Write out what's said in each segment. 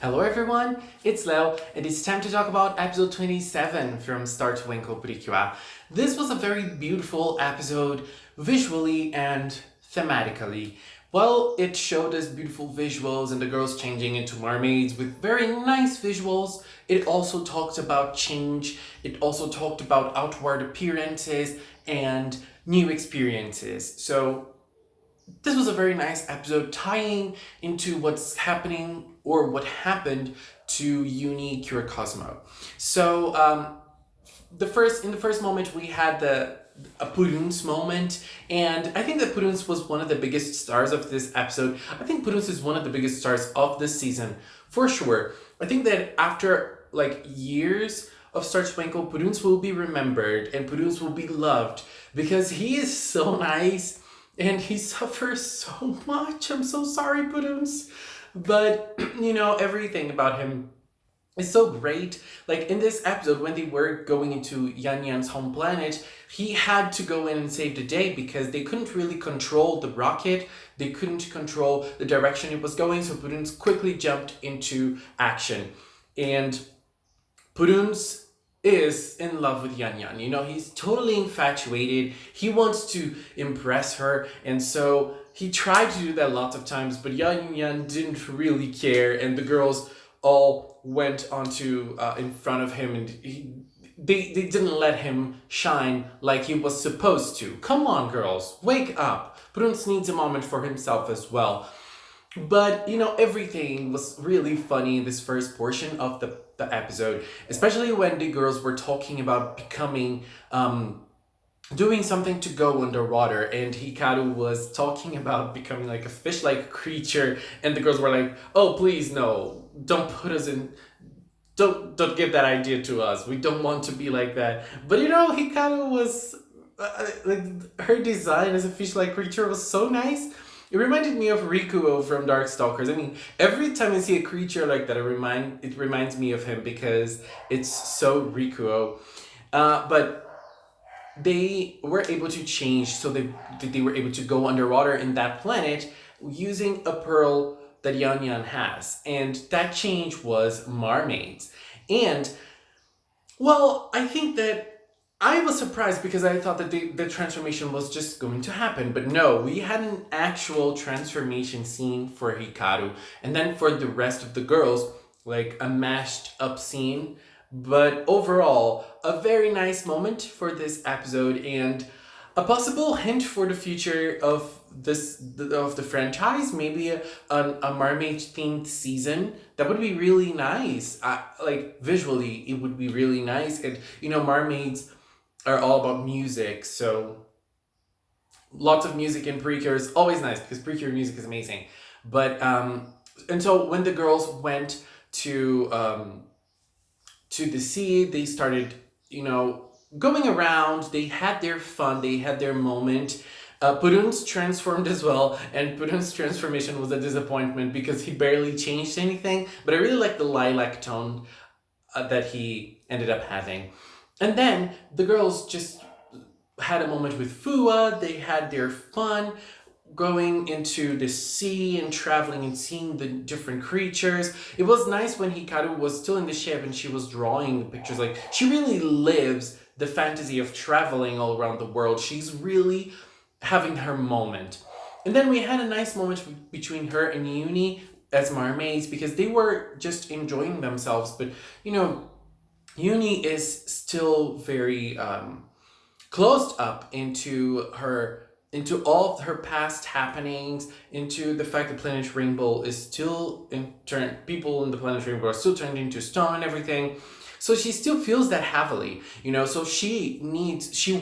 Hello everyone, it's Leo, and it's time to talk about episode 27 from TWINKLE PRECURE. This was a very beautiful episode, visually and thematically. Well, it showed us beautiful visuals and the girls changing into mermaids with very nice visuals. It also talked about change, it also talked about outward appearances and new experiences. So this was a very nice episode tying into what's happening or what happened to Uni Cure Cosmo. So in the first moment we had a Puduns moment, and I think that Puduns was one of the biggest stars of this episode. I think Puduns is one of the biggest stars of this season for sure. I think that after like years of Star Twinkle, Puduns will be remembered and Puduns will be loved because he is so nice and he suffers so much. I'm so sorry, Puduns. But, everything about him is so great. Like in this episode, when they were going into Yan Yan's home planet, he had to go in and save the day because they couldn't really control the rocket. They couldn't control the direction it was going. So Puduns quickly jumped into action. And Puduns is in love with Yan Yan. He's totally infatuated. He wants to impress her, and so he tried to do that lots of times, but Yan Yan didn't really care, and the girls all went onto in front of him, and they didn't let him shine like he was supposed to. Come on, girls, wake up. Prunes needs a moment for himself as well. But, everything was really funny in this first portion of the episode, especially when the girls were talking about becoming, doing something to go underwater, and Hikaru was talking about becoming like a fish-like creature, and the girls were like, oh, please, no, don't put us in, don't give that idea to us. We don't want to be like that. But, Hikaru was, like, her design as a fish-like creature was so nice. It reminded me of Rikuo from Darkstalkers. I mean, every time I see a creature like that, it reminds me of him because it's so Rikuo. But they were able to change, so they were able to go underwater in that planet using a pearl that Yan Yan has. And that change was mermaids. And, well, I think that I was surprised because I thought that the transformation was just going to happen. But no, we had an actual transformation scene for Hikaru. And then for the rest of the girls, like a mashed up scene. But overall, a very nice moment for this episode and a possible hint for the future of the franchise. Maybe a mermaid themed season. That would be really nice. Like visually, it would be really nice. And mermaids are all about music, so lots of music in Precure is always nice because Precure music is amazing. But and so when the girls went to the sea, they started going around. They had their fun. They had their moment. Puduns transformed as well, and Puduns' transformation was a disappointment because he barely changed anything. But I really like the lilac tone that he ended up having. And then the girls just had a moment with Fua. They had their fun going into the sea and traveling and seeing the different creatures. It was nice when Hikaru was still in the ship and she was drawing the pictures. Like, she really lives the fantasy of traveling all around the world. She's really having her moment. And then we had a nice moment between her and Uni as mermaids because they were just enjoying themselves. But, Uni is still very closed up into all of her past happenings, into the fact that Planet Rainbow is still people in the Planet Rainbow are still turned into stone and everything. So she still feels that heavily, so she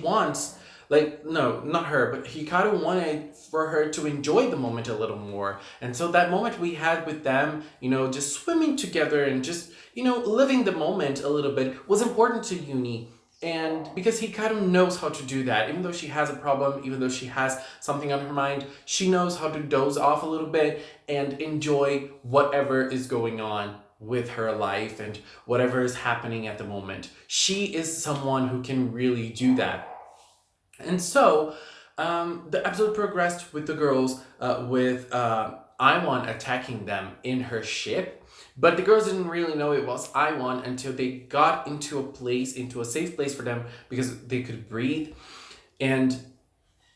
wants, like, no, not her, but Hikaru wanted for her to enjoy the moment a little more. And so that moment we had with them, just swimming together and just, living the moment a little bit was important to Uni. And because Hikaru knows how to do that, even though she has a problem, even though she has something on her mind, she knows how to doze off a little bit and enjoy whatever is going on with her life and whatever is happening at the moment. She is someone who can really do that. And so the episode progressed with the girls with Iwan attacking them in her ship But the girls didn't really know it was Iwan until they got into a safe place for them because they could breathe. And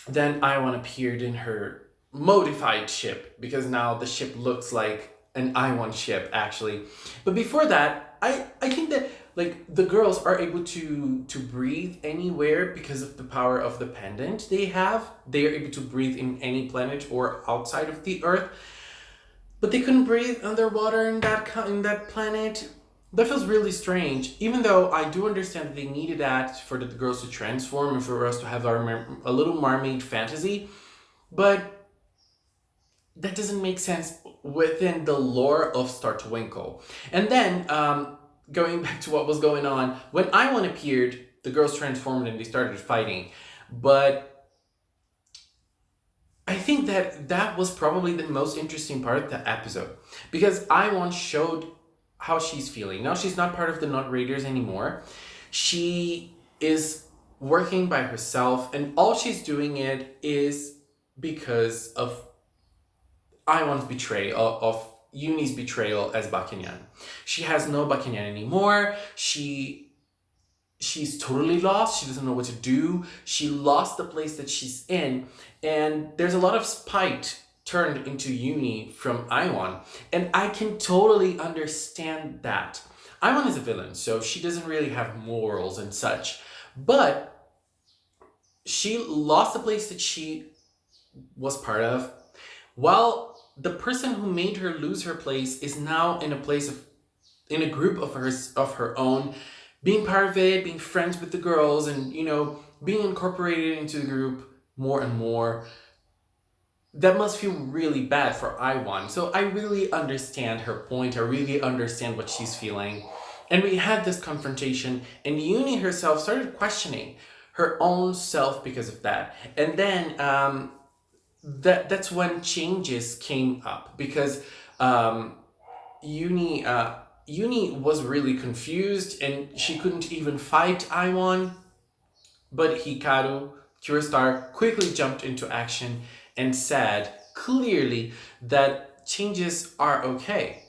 then Iwan appeared in her modified ship because now the ship looks like an Iwan ship actually. But before that, I think that like the girls are able to breathe anywhere because of the power of the pendant they have. They are able to breathe in any planet or outside of the Earth. But they couldn't breathe underwater in that planet. That feels really strange. Even though I do understand that they needed that for the girls to transform and for us to have a little mermaid fantasy, but that doesn't make sense within the lore of Star Twinkle. And then going back to what was going on when Iwan appeared, the girls transformed and they started fighting, but I think that was probably the most interesting part of the episode because Iwan showed how she's feeling. Now she's not part of the Not Raiders anymore. She is working by herself, and all she's doing it is because of Iwan's betrayal, of Uni's betrayal as Bakenyan. She has no Bakenyan anymore. She's totally lost. She doesn't know what to do. She lost the place that she's in. And there's a lot of spite turned into Uni from Iwan. And I can totally understand that. Iwan is a villain, so she doesn't really have morals and such. But she lost the place that she was part of, while the person who made her lose her place is now in a group of her own, being part of it, being friends with the girls, and being incorporated into the group more and more. That must feel really bad for Iwan. So I really understand her point. I really understand what she's feeling. And we had this confrontation, and Uni herself started questioning her own self because of that. And then that's when changes came up because Uni was really confused and she couldn't even fight Iwan. But Hikaru, Kuristar, quickly jumped into action and said clearly that changes are okay.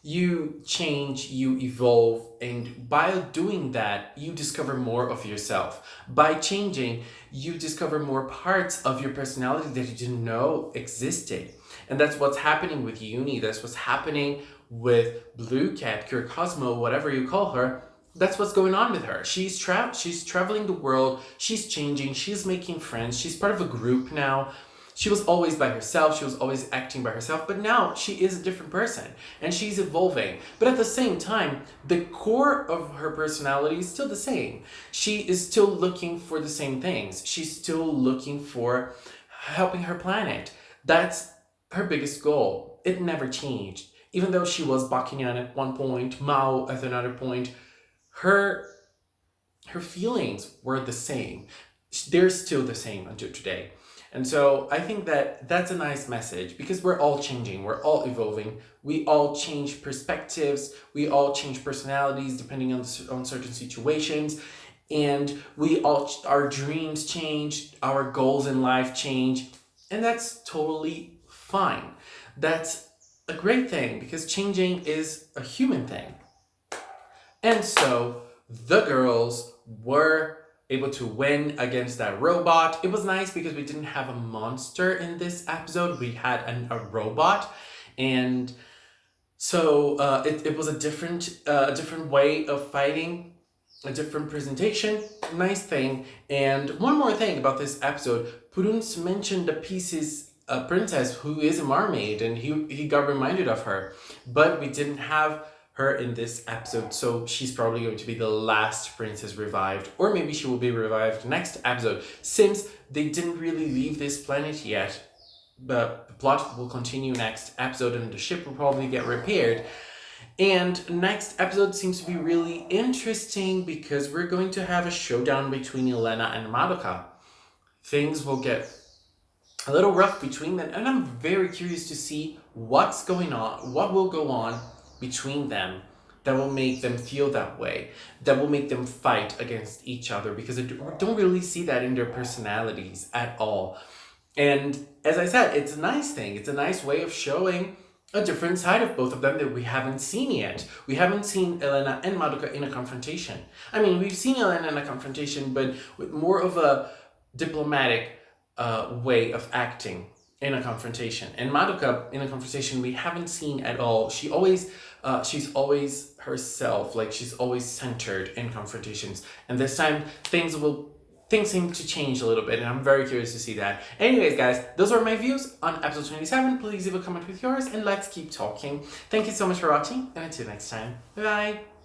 You change, you evolve, and by doing that, you discover more of yourself. By changing, you discover more parts of your personality that you didn't know existed. And that's what's happening with Uni. That's what's happening with Blue Cat, Cure Cosmo, whatever you call her. That's what's going on with her. She's traveling the world. She's changing. She's making friends. She's part of a group now. She was always by herself. She was always acting by herself. But now she is a different person and she's evolving. But at the same time, the core of her personality is still the same. She is still looking for the same things. She's still looking for helping her planet. That's her biggest goal. It never changed. Even though she was Bakenyan at one point, Mao at another point, her feelings were the same. They're still the same until today. And so I think that that's a nice message because we're all changing, we're all evolving, we all change perspectives, we all change personalities depending on certain situations, and our dreams change, our goals in life change, and that's totally fine. That's a great thing because changing is a human thing. And so the girls were able to win against that robot. It was nice because we didn't have a monster in this episode. We had a robot. And so it was a different way of fighting, a different presentation. Nice thing. And one more thing about this episode. Puruns mentioned the Pieces princess who is a mermaid, and he got reminded of her. But we didn't have her in this episode, so she's probably going to be the last princess revived, or maybe she will be revived next episode, since they didn't really leave this planet yet. The plot will continue next episode and the ship will probably get repaired. And next episode seems to be really interesting because we're going to have a showdown between Elena and Madoka. Things will get a little rough between them, and I'm very curious to see what's going on, what will go on between them that will make them feel that way, that will make them fight against each other, because I don't really see that in their personalities at all. And as I said, it's a nice thing. It's a nice way of showing a different side of both of them that we haven't seen yet. We haven't seen Elena and Madoka in a confrontation. I mean, we've seen Elena in a confrontation, but with more of a diplomatic way of acting in a confrontation. And Madoka in a confrontation we haven't seen at all. She's always herself, like she's always centered in confrontations. And this time things seem to change a little bit, and I'm very curious to see that. Anyways, guys, those are my views on episode 27. Please leave a comment with yours, and let's keep talking. Thank you so much for watching, and until next time, bye.